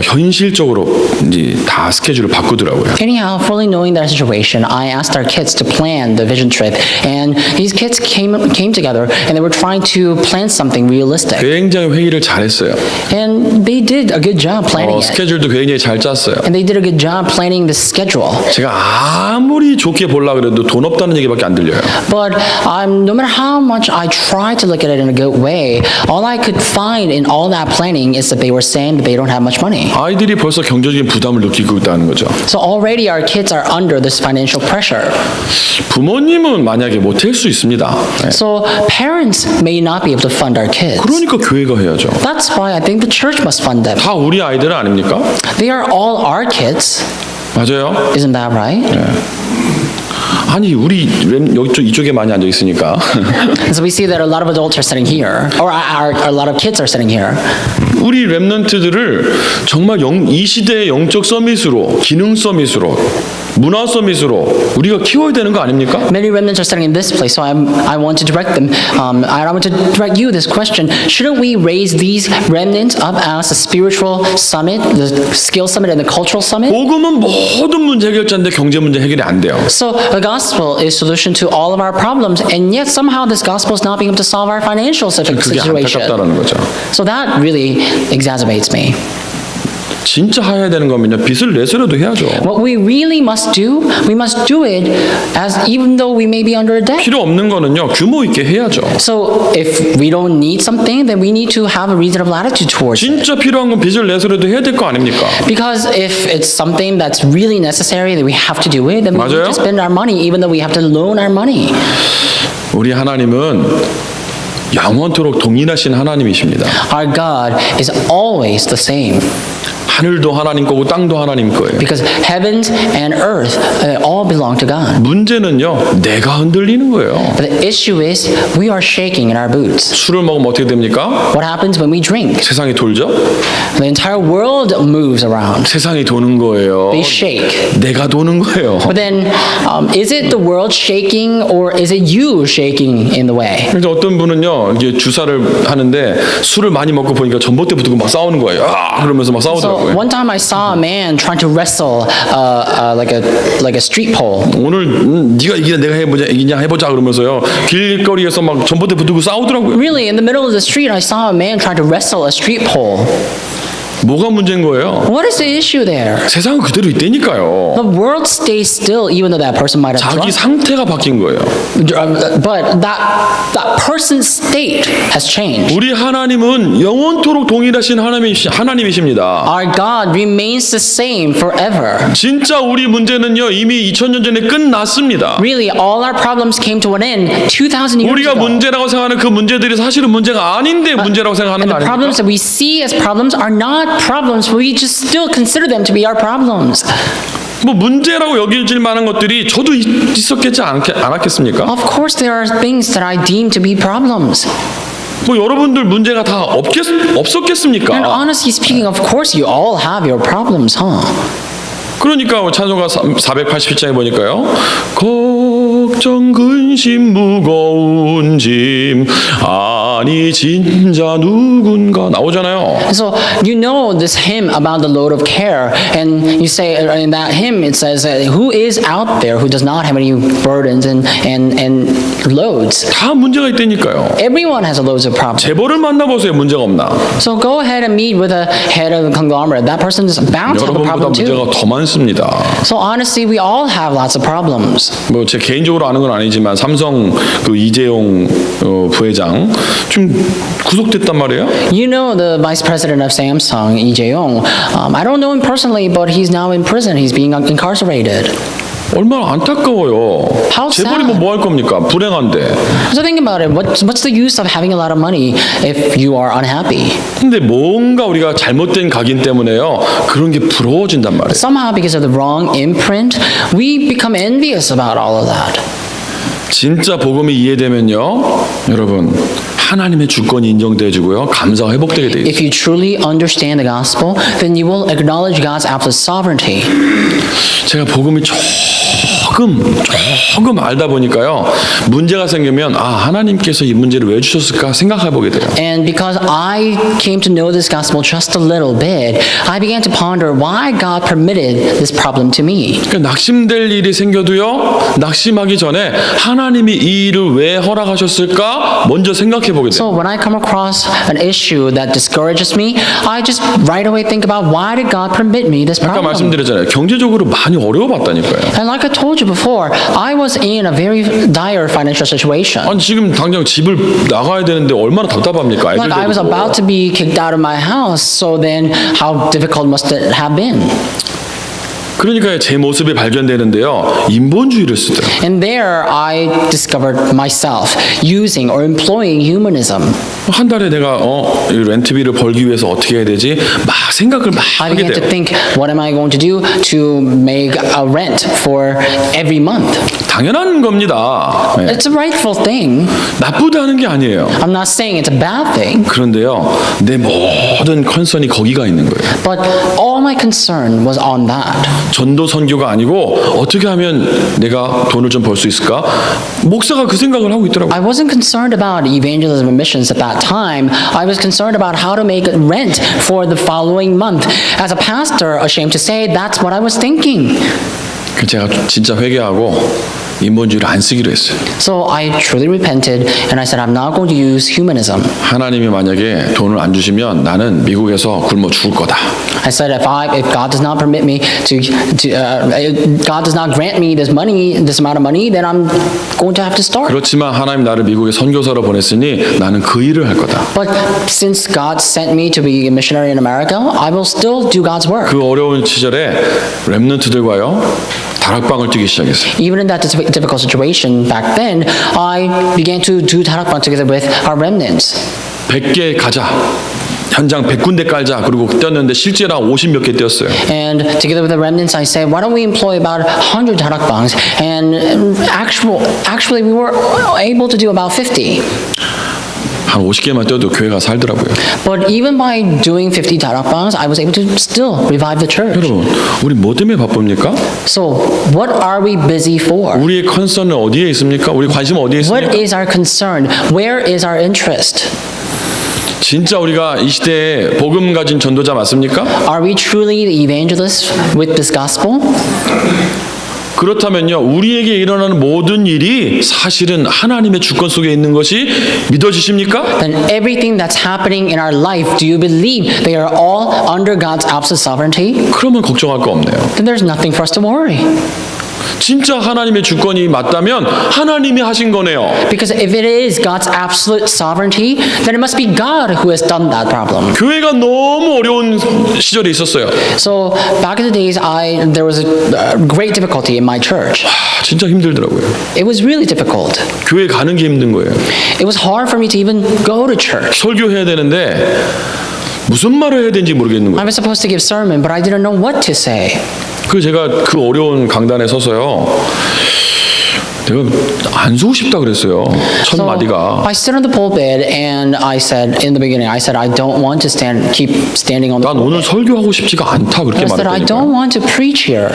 현실적으로 이제 다 스케줄을 바꾸더라고요. Anyhow, fully knowing that situation, I asked our kids to plan the vision trip, and these kids came together, and they were trying to plan something realistic. 굉장히 회의를 잘했어요. And they did a good job planning it. 스케줄도 굉장히 잘 짰어요. And they did a good job planning the schedule. 제가 아무리 좋게 보려고 그래도 돈 없다는 얘기밖에 안 들려요. But no matter how much I tried to look at it in a good way, all I could find in all that planning is that they were saying that they don't have much money. 아이들이 벌써 경제적인 부담을 느끼고 있다는 거죠. So already our kids are under this financial pressure. 부모님은 만약에 못할 수 있습니다. 네. So parents may not be able to fund our kids. 그러니까 교회가 해야죠. That's why I think the church must fund them. 다 우리 아이들은 아닙니까? They are all our kids. 맞아요. Isn't that right? 아니 우리 이쪽에 많이 앉아 있으니까 So we see that a lot of adults are sitting here, or a lot of kids are sitting here. 우리 랩런트들을 정말 이 시대의 영적 서밋으로, 기능 서밋으로, 문화 서밋으로 우리가 키워야 되는 거 아닙니까? Many remnants are sitting in this place, so I want to direct them. I want to direct you this question: shouldn't we raise these remnants up as a spiritual summit, the skill summit, and the cultural summit? 복음은 모든 문제 해결자인데 경제 문제 해결이 안 돼요. So the gospel is solution to all of our problems, and yet somehow this gospel is not being able to solve our financial 그게 situation. 안타깝다는 거죠. So that really exacerbates me. 진짜 해야 되는 거면요 빚을 내서라도 해야죠. What we really must do, we must do it as even though we may be under a debt. 필요 없는 거는요 규모 있게 해야죠. So if we don't need something, then we need to have a reasonable attitude towards it. 진짜 필요한 건 빚을 내서라도 해야 될 거 아닙니까? Because if it's something that's really necessary, that we have to do it, then we need 맞아요? to spend our money, even though we have to loan our money. 우리 하나님은 영원토록 동일하신 하나님이십니다. Our God is always the same. 하늘도 하나님 거고 땅도 하나님 거예요. Because heavens and earth all belong to God. 문제는요 내가 흔들리는 거예요. But the issue is we are shaking in our boots. 술을 먹으면 어떻게 됩니까? What happens when we drink? 세상이 돌죠? The entire world moves around. 세상이 도는 거예요. They shake. 내가 도는 거예요. But then, is it the world shaking or is it you shaking in the way? 그래서 어떤 분은요 이게 주사를 하는데 술을 많이 먹고 보니까 전봇대 붙고 막 싸우는 거예요. 아 그러면서 막 싸우더라고요. So one time I saw a man trying to wrestle like a street pole. 오늘 네가 이기냐 내가 이기냐 해보자 그러면서요 길거리에서 막 전봇대 붙고 싸우더라고요. Really, in the middle of the street, I saw a man trying to wrestle a street pole. 뭐가 문제인 거예요? What is the issue there? 세상은 그대로 있다니까요. The world stays still, even though that person might have 자기 drunk. 상태가 바뀐 거예요. But that person's state has changed. 우리 하나님은 영원토록 동일하신 하나님이십니다. Our God remains the same forever. 진짜 우리 문제는요 이미 2000년 전에 끝났습니다. Really, all our problems came to an end 2,000 years 우리가 ago. 문제라고 생각하는 그 문제들이 사실은 문제가 아닌데 문제라고 생각하는 And 거 the 아닙니까? problems that we see as problems are not problems. We just still consider them to be our problems. 뭐 문제라고 여겨질 만한 것들이 저도 있었겠지 않았겠습니까? Of course, there are things that I deem to be problems. 뭐 여러분들 문제가 다 없었겠습니까? And honestly speaking, of course, you all have your problems, huh? 그러니까 찬송가 487장에 보니까요. 걱정 근심 무거운 짐 아니 진짜 누군가 나오잖아요. So you know this hymn about the load of care, and you say in that hymn it says, "Who is out there who does not have any burdens and loads?" 다 문제가 있다니까요. Everyone has loads of problems. 재벌을 만나보세요. 문제가 없나? So go ahead and meet with a head of a conglomerate. That person is bound to have a 여러분보다 problem 문제가 too. 더 많습니다. So honestly, we all have lots of problems. 뭐 제 개인적으로 아는 건 아니지만 삼성 그 이재용 부회장 좀 구속됐단 말이에요. You know the vice president of Samsung, Lee Jae-yong. I don't know him personally, but he's now in prison. He's being incarcerated. 얼마나 안타까워요. How 재벌이 sad. 뭐 할 겁니까? 불행한데. So think about it. What's the use of having a lot of money if you are unhappy? 근데 뭔가 우리가 잘못된 각인 때문에요. 그런 게 부러워진단 말이에요. Somehow, because of the wrong imprint, we become envious about all of that. 진짜 복음이 이해되면요. 여러분 하나님의 주권이 인정돼지고요. 감사가 회복되게 돼 있어요. If you truly understand the gospel, then you will acknowledge God's absolute sovereignty. 제가 복음이 조금 알다 보니까요. 문제가 생기면 하나님께서 이 문제를 왜 주셨을까 생각해 보게 돼요. And because I came to know this gospel just a little bit, I began to ponder why God permitted this problem to me. 그러니까 낙심될 일이 생겨도요. 낙심하기 전에 하나님이 이 일을 왜 허락하셨을까 먼저 생각해 보게 돼요. So when I come across an issue that discourages me, I just right away think about why did God permit me this 아까 problem? 말씀드렸잖아요. 경제적으로 많이 어려워봤다니까요. And like I told you before, I was in a very dire financial situation. 아니 지금 당장 집을 나가야 되는데 얼마나 답답합니까? 아이들 Like I was 데리고. about to be kicked out of my house, so then how difficult must it have been? 그러니까 제 모습이 발견되는데요. 인본주의를 쓰더라고요. And there I discovered myself using or employing humanism. 한 달에 내가 이 렌트비를 벌기 위해서 어떻게 해야 되지? 막 생각을 막 I 하게 began to 돼요. think, what am I going to do to make a rent for every month? 당연한 겁니다. 네. It's a rightful thing. 나쁘다는 게 아니에요. I'm not saying it's a bad thing, 그런데요. 내 모든 컨선이 거기가 있는 거예요. but all my concern was on that. 전도 선교가 아니고 어떻게 하면 내가 돈을 좀 벌 수 있을까? 목사가 그 생각을 하고 있더라고요. I wasn't concerned about evangelism and missions at that time. I was concerned about how to make rent for the following month. As a pastor, ashamed to say, that's what I was thinking. 제가 진짜 회개하고 인본주의를 안 쓰기로 했어요. So I truly repented and I said, I'm not going to use humanism. 하나님이 만약에 돈을 안 주시면 나는 미국에서 굶어 죽을 거다. I said, if God does not permit me God does not grant me this amount of money, then I'm going to have to starve. 그렇지만 하나님 나를 미국에 선교사로 보냈으니 나는 그 일을 할 거다. But since God sent me to be a missionary in America, I will still do God's work. 그 어려운 시절에 렘넌트들과요 다락방을 뛰기 시작했어요. Even in that difficult situation back then, I began to do darakban together with our remnants. 100개 가자. 현장 100군데 깔자. 그리고 뛰었는데 실제로 50몇 개 뛰었어요. And together with the remnants, I said, why don't we employ about 100 darakbangs? And actually, we were able to do about 50. 한 50개만 뛰어도 교회가 살더라고요. But even by doing 50 darakbangs, I was able to still revive the church. 여러분, 우리 뭐 때문에 바쁩니까? So, what are we busy for? 우리의 컨선은 어디에 있습니까? 우리 관심은 어디에 What 있습니까? is our concern? Where is our interest? 진짜 우리가 이 시대에 복음 가진 전도자 맞습니까? Are we truly the evangelists with this gospel? 그렇다면요, 우리에게 일어나는 모든 일이 사실은 하나님의 주권 속에 있는 것이 믿어지십니까? Then everything that's happening in our life, do you believe they are all under God's absolute sovereignty? 그러면 걱정할 거 없네요. Then there's nothing for us to worry. 진짜 하나님의 주권이 맞다면 하나님이 하신 거네요. Because if it is God's absolute sovereignty, then it must be God who has done that problem. 교회가 너무 어려운 시절이 있었어요. So back in the days, there was a great difficulty in my church. 진짜 힘들더라고요. It was really difficult. 교회 가는 게 힘든 거예요. It was hard for me to even go to church. 설교해야 되는데 무슨 말을 해야 되는지 모르겠는 I 거예요. was supposed to give sermon, but I didn't know what to say. 그 제가 그 어려운 강단에 서서요. 내가 안 서고 싶다 그랬어요. 첫 So 마디가. I stood on the pulpit and I said in the beginning, I said I don't want to keep standing on the 난 오늘 pulpit. 설교하고 싶지가 않다 그렇게 I said I 말했다니까요. don't want to preach here.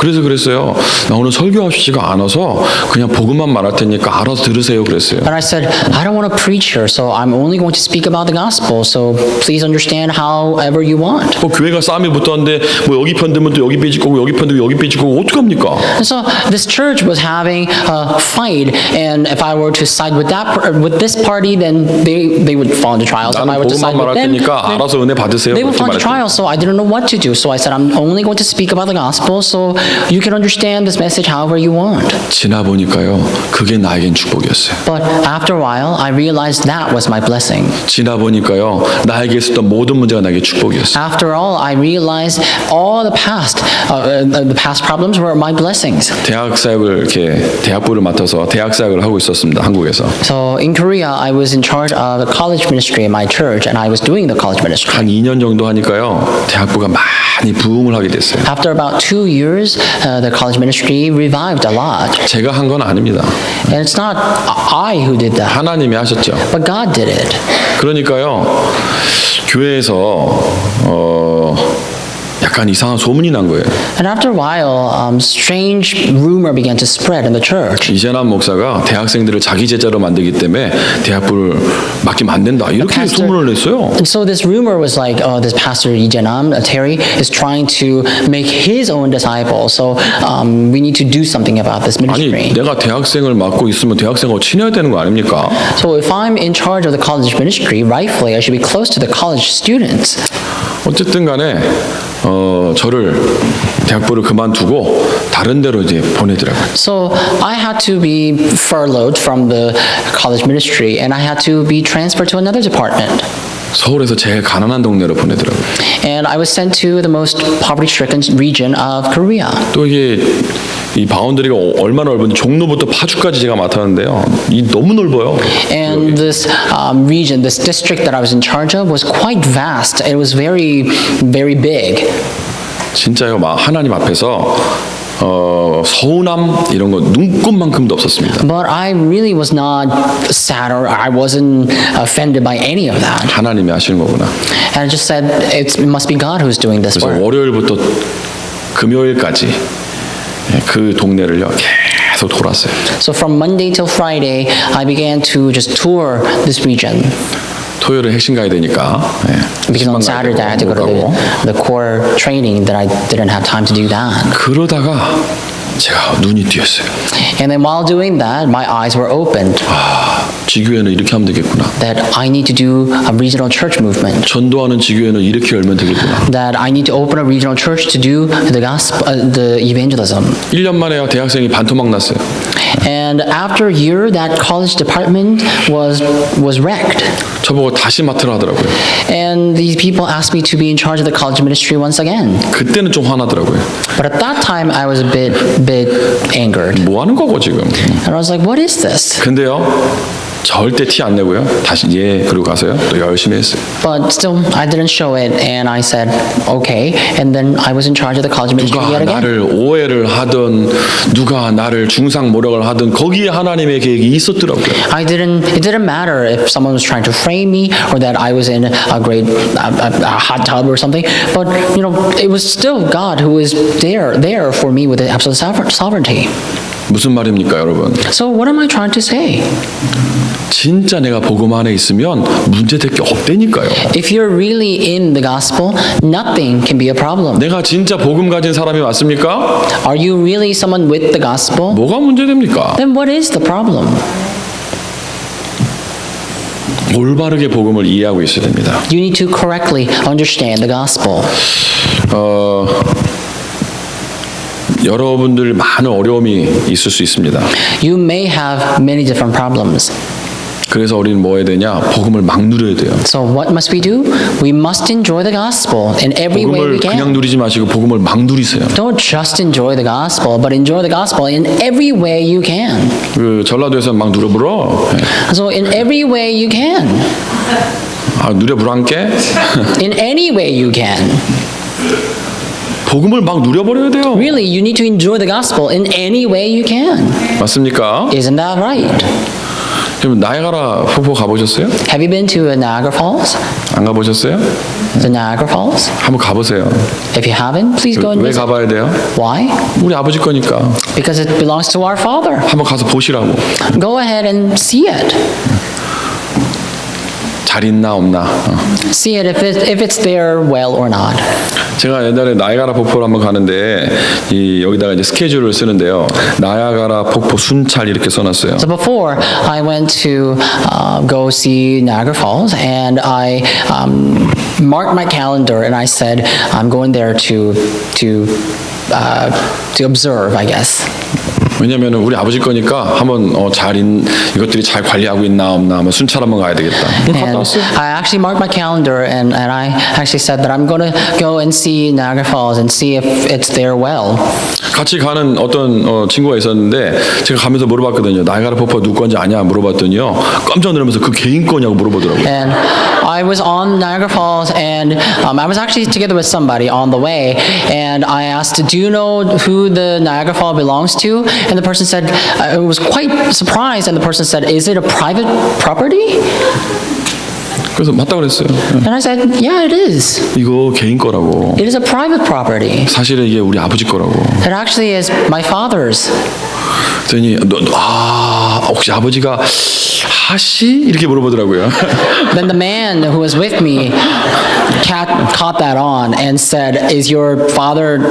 그래서 그랬어요. 나 오늘 설교하고 싶지가 않아서 그냥 복음만 말할 테니까 알아서 들으세요 그랬어요. And I said I don't want to preach here, so I'm only going to speak about the gospel. So please understand however you want. 뭐 교회가 싸움이 붙었는데 뭐 여기 편들면 또 여기 삐질 거고 여기 편들면 여기 삐질 거고 어떡합니까? And so this church was having a fight, and if I were to side with with this party, then they would fall into trials. If I 나는 were to 복음만 side with 말할 them, 테니까 then 알아서 은혜 받으세요. they would 그렇게 fall into 말했어요. trials. So I didn't know what to do. So I said I'm only going to speak about the gospel, so you can understand this message however you want. 지나 보니까요. 그게 나에겐 축복이었어요. But after a while, I realized that was my blessing. 지나 보니까요. 나에게 있었던 모든 문제가 나에게 축복이었어요. After all, I realized all the past problems were my blessings. 대학 사역을 이렇게 대학부를 맡아서 대학 사역을 하고 있었습니다. 한국에서. So in Korea, I was in charge of the college ministry in my church, and I was doing the college ministry. 한 2년 정도 하니까요. 대학부가 많이 부흥을 하게 됐어요. After about 2 years, the college ministry revived a lot. 제가 한 건 아닙니다. And it's not I who did that, 하나님이 하셨죠. but God did it. 그러니까요. 교회에서 약간 이상한 소문이 난 거예요. And after a while, strange rumor began to spread in the church. 이재남 목사가 대학생들을 자기 제자로 만들기 때문에 대학부를 맡기면 안 된다. 이렇게 pastor- 소문을 냈어요. And so this rumor was like, oh, this pastor Lee Jae-nam, Terry, is trying to make his own disciples. So we need to do something about this 아니 ministry. 내가 대학생을 맡고 있으면 대학생하고 친해야 되는 거 아닙니까? So if I'm in charge of the college ministry, rightfully I should be close to the college students. 어쨌든 간에 저를 대학부를 그만두고 다른 데로 이제 보내더라고요. So I had to be furloughed from the college ministry, and I had to be transferred to another department. 서울에서 제일 가난한 동네로 보내더라고요. And I was sent to the most poverty-stricken region of Korea. 또 이게 이 바운더리가 얼마나 넓은지 종로부터 파주까지 제가 맡았는데요. 이 너무 넓어요. And this region, this district that I was in charge of was quite vast. It was very, very big. 진짜요. 막 하나님 앞에서 서운함 이런 거 눈꼽만큼도 없었습니다. But I really was not sad, or I wasn't offended by any of that. 하나님이 하시는 거구나. And I just said, it must be God who's doing this 그래서 work. 월요일부터 금요일까지 그 동네를요 계속 돌았어요. So from Monday till Friday, I began to just tour this region. 토요일은 핵심 가야 되니까. Because on Saturday, I had to go to the core training that I didn't have time to do that. 그러다가 제가 눈이 띄었어요. And then while doing that, my eyes were opened 지교회는 이렇게 하면 되겠구나. that I need to do a regional church movement. 전도하는 지교회는 이렇게 열면 되겠구나. That I need to open a regional church to do the gospel, the evangelism. 1년 만에 대학생이 반토막 났어요. And after a year, that college department was wrecked. 저보고 다시 맡으라 하더라고요. And these people asked me to be in charge of the college ministry once again. 그때는 좀 화나더라고요. But at that time, I was a bit angered. 뭐 하는 거고 지금. And I was like, what is this? 근데요. 절대 티 안 내고요. 다시 그러고 가서요. 또 열심히 했어요. But still, I didn't show it, and I said, okay. And then I was in charge of the college ministry 누가 yet again. 나를 오해를 하든 누가 나를 중상 모략을 하든 거기에 하나님의 계획이 있었더라고요. It didn't matter if someone was trying to frame me or that I was in a great a hot tub or something. But, it was still God who was there for me with the absolute sovereignty. 무슨 말입니까, 여러분? So what am I trying to say? 진짜 내가 복음 안에 있으면 문제될 게 없다니까요. If you're really in the gospel, nothing can be a problem. 내가 진짜 복음 가진 사람이 맞습니까? Are you really someone with the gospel? 뭐가 문제됩니까? Then what is the problem? 올바르게 복음을 이해하고 있어야 됩니다. You need to correctly understand the gospel. 여러분들 많은 어려움이 있을 수 있습니다. You may have many different problems. 그래서 우리는 뭐 해야 되냐? 복음을 막 누려야 돼요. So what must we do? We must enjoy the gospel in every way 복음을 we 그냥 can. 누리지 마시고 복음을 막 누리세요. Don't just enjoy the gospel, but enjoy the gospel in every way you can. 그 전라도에서 막 누려불어. So in every way you can. 누려불안께? In any way you can. 복음을 막 누려버려야 돼요. Really, you need to enjoy the gospel in any way you can. 맞습니까? Isn't that right? 그럼 나이아가라 폭포 가보셨어요? Have you been to Niagara Falls? 안 가보셨어요? The Niagara Falls? 한번 가보세요. If you haven't, please go and 왜 visit. 가봐야 돼요? Why? 우리 아버지 거니까. Because it belongs to our Father. 한번 가서 보시라고. Go ahead and see it. 잘 있나 없나. See it if it's there well or not. 제가 옛날에 나이아가라 폭포를 한번 가는데 여기다가 이제 스케줄을 쓰는데요. 나이아가라 폭포 순찰 이렇게 써놨어요. So before I went to go see Niagara Falls, and I marked my calendar, and I said I'm going there to observe, I guess. 왜냐하면 우리 아버지 거니까 한번 이것들이 잘 관리하고 있나 없나 한번 순찰 한번 가야 되겠다. 갔다 And 왔어요. I actually marked my calendar, and I actually said that I'm going to go and see Niagara Falls and see if it's there well. 같이 가는 어떤 친구가 있었는데 제가 가면서 물어봤거든요. 나이아가라 폭포 누구 건지 아냐 물어봤더니요. 깜짝 놀라면서 그 개인 거냐고 물어보더라고요. And I was on Niagara Falls, and I was actually together with somebody on the way, and I asked, do you know who the Niagara Fall belongs to? And the person said, I was quite surprised, and the person said, is it a private property? 그래서 맞다 그랬어요. And I said, yeah, it is. 이거 개인 거라고. It is a private property. 사실은 이게 우리 아버지 거라고. It actually is my father's. 그랬더니 혹시 아버지가 하시? 이렇게 물어보더라고요. Then the man who was with me caught that on and said, is your father's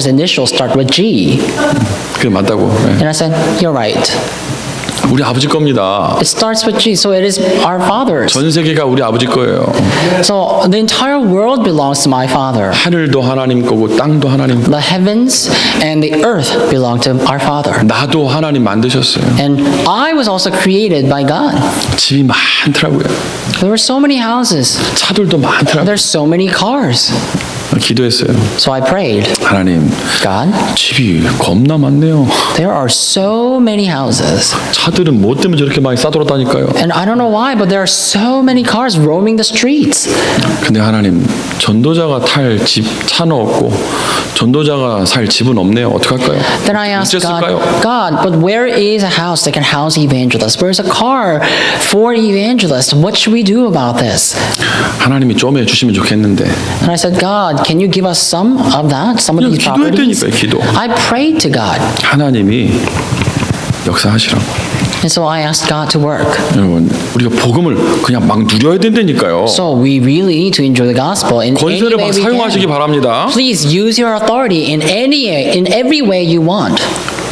initials start with G? 그게 맞다고. 네. And I said, you're right. 우리 아버지 겁니다. It starts with G, so it is our father's. 전 세계가 우리 아버지 거예요. So the entire world belongs to my father. 하늘도 하나님 거고 땅도 하나님 거. The heavens and the earth belong to our father. 나도 하나님 만드셨어요. And I was also created by God. 집이 많더라고요. There were so many houses. 차들도 많더라고요. There's so many cars. 기도했어요. So I prayed, 하나님, God, 집이 겁나 많네요. there are so many houses. 차들은 뭐 때문에 저렇게 많이 싸돌아다니까요? And I don't know why, but there are so many cars roaming the streets. 근데 하나님, 전도자가 탈 집 차는 없고 전도자가 살 집은 없네요. 어떡할까요? Then I asked 어쨌을까요? God, but where is a house that can house evangelists? Where's a car for evangelists? What should we do about this? 하나님이 좀 해주시면 좋겠는데 And I said, God, can you give us some of that? Some of 그냥 these properties? 기도했다니까요. 기도. I prayed to God. 하나님이 역사하시라고. And so I asked God to work. 여러분, 우리가 복음을 그냥 막 누려야 된다니까요. So we really need to enjoy the gospel in any 권세를 way 막 we 사용하시기 can. 바랍니다. Please use your authority in every way you want.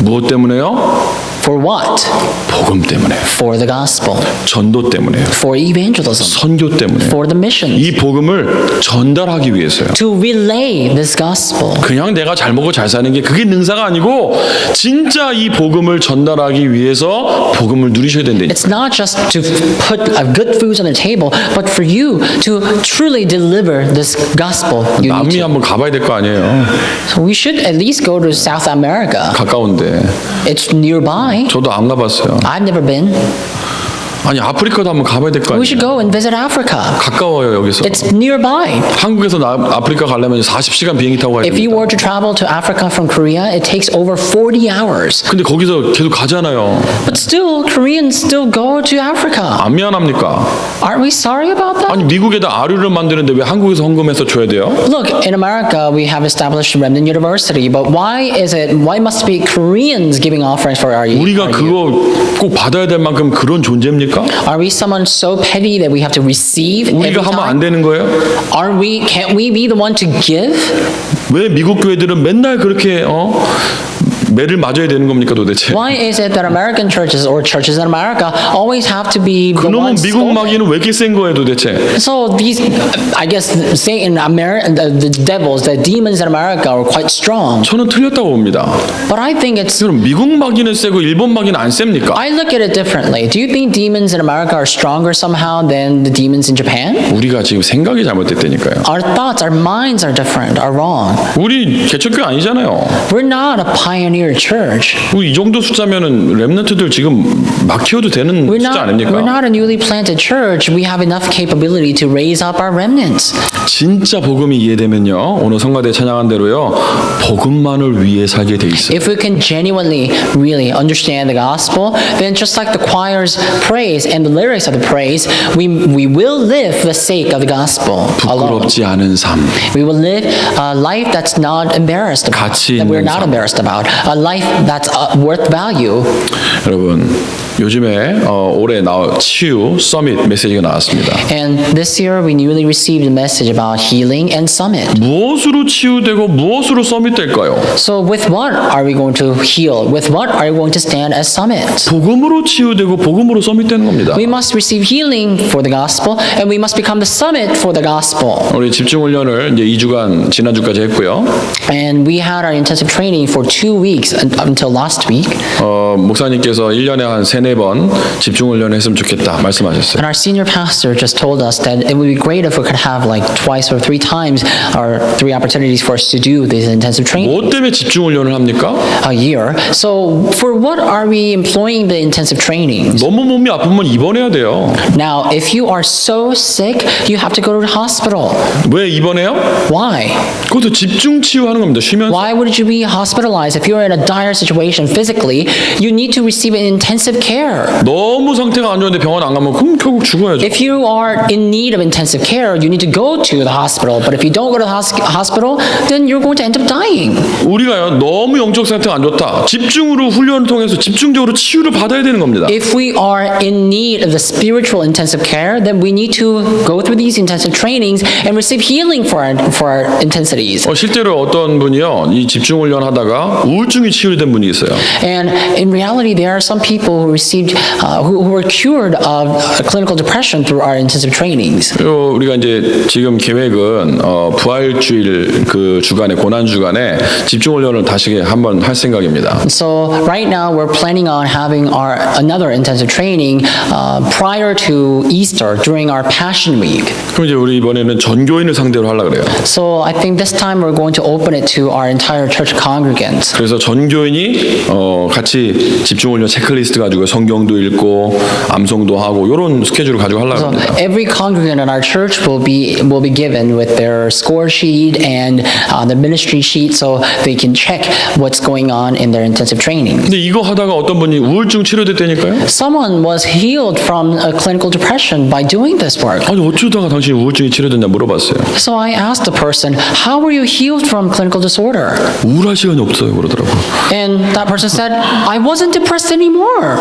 무엇 때문에요? For what? 복음 때문에, For the gospel. 전도 때문에, For evangelism. 선교 때문에. For the mission. 이 복음을 전달하기 위해서요. To relay this gospel. 그냥 내가 잘 먹고 잘 사는 게 그게 능사가 아니고 진짜 이 복음을 전달하기 위해서 복음을 누리셔야 된다니까. It's not just to put good foods on the table, but for you to truly deliver this gospel. You need 남미 to. 한번 가봐야 될 거 아니에요. So we should at least go to South America. 가까운데. It's nearby. 저도 안 가봤어요. I've never been. 아니 아프리카도 한번 가봐야 될 거 We should 아니에요. go and visit Africa. 가까워요 여기서. It's nearby. 한국에서 아프리카 가려면 40시간 비행기 타고 가야 If you 됩니다. were to travel to Africa from Korea, it takes over 40 hours. 근데 거기서 계속 가잖아요. But still, Koreans still go to Africa. 안 미안합니까? Aren't we sorry about that? 아니 미국에다 아류를 만드는데 왜 한국에서 헌금해서 줘야 돼요? Look, in America, we have established Remnant University, but why must it be Koreans giving offerings for our youth? 우리가 그거 꼭 받아야 될 만큼 그런 존재입니까? Are we someone so petty that we have to receive every 우리가 하면 안 time? 되는 거예요? Can't we be the one to give? 왜 미국 교회들은 맨날 그렇게 매를 맞아야 되는 겁니까 도대체? Why is it that American churches or churches in America always have to be the 그놈은 ones 미국 scolded? 마귀는 왜 이렇게 센 거예요 도대체? So these, I guess, Satan, the devils, the demons in America are quite strong. 저는 틀렸다고 봅니다. But I think it's, 그럼 미국 마귀는 세고 일본 마귀는 안 셉니까? I look at it differently. Do you think demons in America are stronger somehow than the demons in Japan? 우리가 지금 생각이 잘못됐다니까요. Our thoughts, our minds are different, are wrong. 우리 개척교회 아니잖아요. We're not a pioneer church. 우리 이 정도 숫자면은 렘넌트들 지금 막 키워도 되는 숫자 We're 아닙니까? not a newly planted church. We have enough capability to raise up our remnants. 진짜 복음이 이해되면요, 오늘 성가대 찬양한 대로요, 복음만을 위해 살게 돼 있어요. If we can genuinely, really understand the gospel, then just like the choir's praise and the lyrics of the praise, we will live for the sake of the gospel alone. 부끄럽지 않은 삶, We will live a life that's not embarrassed about, 가치 that we're 있는 not 삶. embarrassed about, a life that's worth value. 여러분, 요즘에 올해 치유 서밋 메시지가 나왔습니다. And this year we newly received a message about healing and summit. 무엇으로 치유되고 무엇으로 서밋 될까요? So with what are we going to heal? With what are we going to stand as summit? 복음으로 치유되고 복음으로 서밋 되는 겁니다. We must receive healing for the gospel, and we must become the summit for the gospel. 우리 집중 훈련을 이제 2주간 지난주까지 했고요. And we had our intensive training for 2 weeks until last week. 목사님께서 1년에 한 3-4번 집중 훈련을 했으면 좋겠다 말씀하셨어요. And our senior pastor just told us that it would be great if we could have like twice or 3 times or 3 opportunities for us to do this intensive training 뭐 때문에 집중 훈련을 합니까? a year. So for what are we employing the intensive trainings? 너무 몸이 아프면 입원해야 돼요. Now, if you are so sick, you have to go to the hospital. 왜 입원해요? Why? 그것도 집중 치유하는 겁니다. 쉬면서. Why would you be hospitalized if you're in a dire situation physically? You need to receive an intensive care. 너무 상태가 안 좋은데 병원 안 가면 그럼 결국 죽어야죠. If you are in need of intensive care, you need to go to the hospital. But if you don't go to the hospital, then you're going to end up dying. 우리가요, 너무 영적 상태가 안 좋다. 집중으로 훈련을 통해서 집중적으로 치유를 받아야 되는 겁니다. If we are in need of the spiritual intensive care, then we need to go through these intensive trainings and receive healing for our intensities. 실제로 어떤 분이요, 이 집중 훈련 하다가 우울증이 치유된 분이 있어요. And in reality, there are some people who received, who were cured of clinical depression through our intensive trainings. 우리가 이제 지금 계획은 부활주일 그 주간에 고난 주간에 집중 훈련을 다시 한번 할 생각입니다. So right now we're planning on having our another intensive training prior to Easter during our Passion Week. 그럼 이제 우리 이번에는 전교인을 상대로 하려고 그래요. So I think this time we're going to open it to our entire church congregants. 그래서 전교인이 같이 집중 훈련 체크리스트 가지고 성경도 읽고 암송도 하고 이런 스케줄을 가지고 하려고 So 합니다. every congregant in our church will be given with their score sheet and the ministry sheet, so they can check what's going on in their intensive training. 근데 이거 하다가 어떤 분이 우울증 치료됐다니까요? Someone was healed from a clinical depression by doing this work. 아니 어쩌다가 당신이 우울증이 치료됐냐 물어봤어요. So I asked the person, how were you healed from clinical disorder? 우울할 시간이 없어요 그러더라고. And that person said, I wasn't depressed anymore.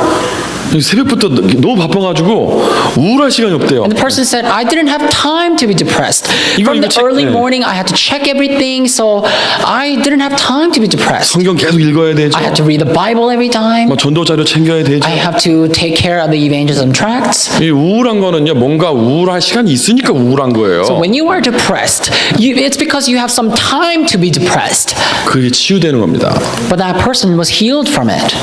새벽부터 너무 바빠가지고 우울할 시간이 없대요. And the person said, I didn't have time to be depressed. 이거 From the 책- early 네. morning, I had to check everything, so I didn't have time to be depressed. 성경 계속 읽어야 되죠. I had to read the Bible every time. 뭐 전도 자료 챙겨야 되죠. I have to take care of the evangelism tracts. 이 우울한 거는요, 뭔가 우울할 시간이 있으니까 우울한 거예요. So when you are depressed, it's because you have some time to be depressed. 그게 치유되는 겁니다. But that person was healed from it.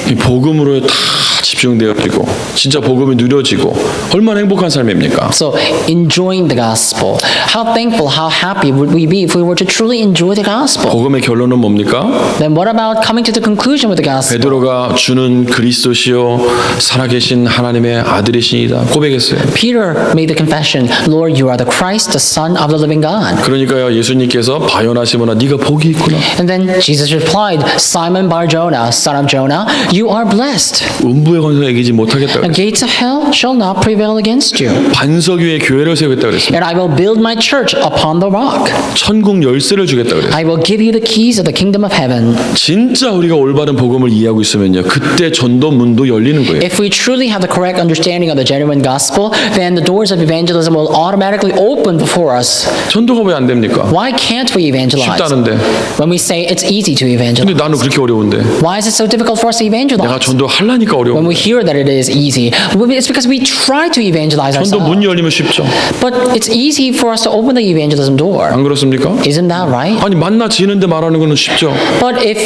이 복음으로 다 집중되어지고 진짜 복음이 누려지고 얼마나 행복한 삶입니까? So enjoying the gospel. How thankful, how happy would we be if we were to truly enjoy the gospel? 복음의 결론은 뭡니까? Then what about coming to the conclusion with the gospel? 베드로가 주는 그리스도시요 살아계신 하나님의 아들이시니다 고백했어요. Peter made the confession, Lord, you are the Christ, the Son of the living God. 그러니까요, 예수님께서 바요나 시모나 네가 복이 있구나. And then Jesus replied, Simon Bar-Jonah, son of Jonah, you are blessed. 음부의 권세가 이기지 못하겠다. The gates of hell shall not prevail against you. 반석 위에 교회를 세우겠다 그랬습니다. And I will build my church upon the rock. 천국 열쇠를 주겠다 그랬어요. I will give you the keys of the kingdom of heaven. 진짜 우리가 올바른 복음을 이해하고 있으면요, 그때 전도 문도 열리는 거예요. If we truly have the correct understanding of the genuine gospel, then the doors of evangelism will automatically open before us. 전도가 왜 안 됩니까? Why can't we evangelize? 쉽다는데. When we say it's easy to 근데 evangelize. 나는 그렇게 어려운데. Why is it so difficult for us to 내가 evangelize? 전도 하려니까 When 어려운 we 거예요. hear that it is easy, it's because we try to evangelize 전도 ourselves. 문 열리면 쉽죠. But it's easy for us to open the evangelism door. 안 그렇습니까? Isn't that right? 아니 만나 지는데 말하는 거는 쉽죠. But if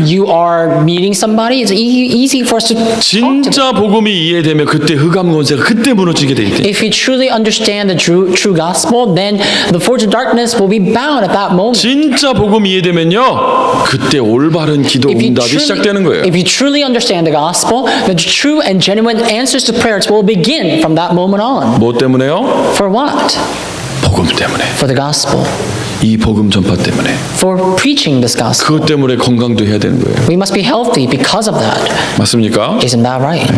you are meeting somebody, it's easy for us to talk to them. 진짜 복음이 이해되면 그때 흑암 권세가 그때 무너지게 돼 있대. If we truly understand the true gospel, then the force of darkness will be bound at that moment. 진짜 복음이 이해되면요, 그때 올바른 기도 응답이 시작되는 거예요. If you truly understand the gospel, the true and genuine answers to prayers will begin from that moment on. 뭐 때문에요? For what? 복음 때문에, for the gospel, 이 복음 전파 때문에, for preaching this gospel. 그것 때문에 건강도 해야 되는 거예요. We must be healthy because of that. 맞습니까? Isn't that right?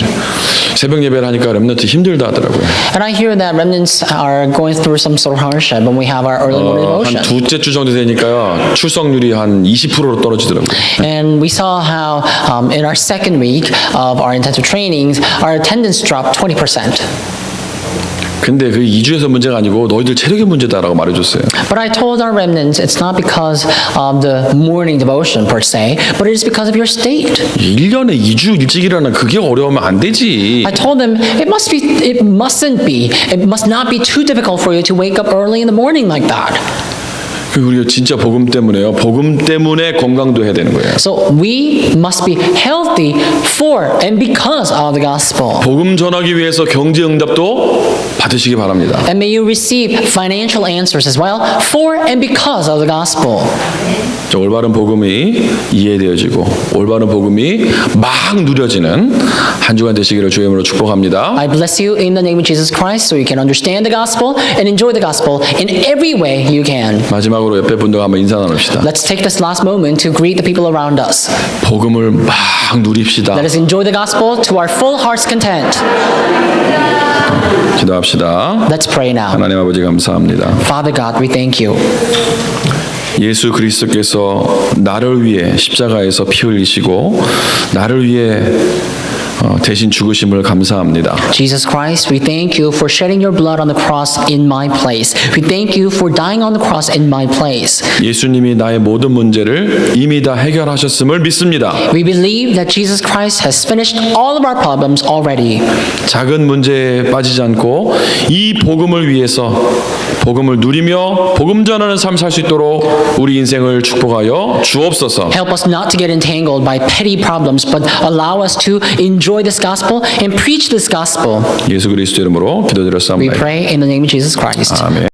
새벽 예배를 하니까 렘넌트 힘들다 하더라고요. And I hear that remnants are going through some sort of hardship when we have our early morning 한 devotion. 두째 주 정도 되니까요, 출석률이 한 20%로 떨어지더라고요. And we saw how in our second week of our intensive trainings, our attendance dropped 20%. 근데 그 2주에서 문제가 아니고 너희들 체력의 문제다라고 말해줬어요. But I told our remnants it's not because of the morning devotion per se, but it is because of your state. 1년에 2주 일찍 일어나 그게 어려우면 안 되지. I told them it must not be too difficult for you to wake up early in the morning like that. 우리가 진짜 복음 때문에요. 복음 때문에 건강도 해야 되는 거예요. So we must be healthy for and because of the gospel. 복음 전하기 위해서 경제 응답도 받으시기 바랍니다. And may you receive financial answers as well for and because of the gospel. 자, 올바른 복음이 이해되어지고 올바른 복음이 막 누려지는 한 주간 되시기를 주의 이름으로 축복합니다. I bless you in the name of Jesus Christ so you can understand the gospel and enjoy the gospel in every way you can. 마지막으로 옆에 분들과 한번 인사 나눕시다. Let's take this last moment to greet the people around us. 복음을 막 누립시다. Let us enjoy the gospel to our full heart's content. 기도합시다. Let's pray now. 하나님 아버지 감사합니다. Father God, we thank you. 예수 그리스도께서 나를 위해 십자가에서 피 흘리시고 나를 위해 대신 죽으심을 감사합니다. Jesus Christ, we thank you for shedding your blood on the cross in my place. We thank you for dying on the cross in my place. 예수님이 나의 모든 문제를 이미 다 해결하셨음을 믿습니다. We believe that Jesus Christ has finished all of our problems already. 작은 문제에 빠지지 않고 이 복음을 위해서 복음을 누리며 복음 전하는 삶 살 수 있도록 우리 인생을 축복하여 주옵소서. Help us not to get entangled by petty problems, but allow us to enjoy this gospel and preach this gospel. 예수 그리스도 이름으로 We 기도드렸사옵나이다. pray in the name of Jesus Christ. 아멘.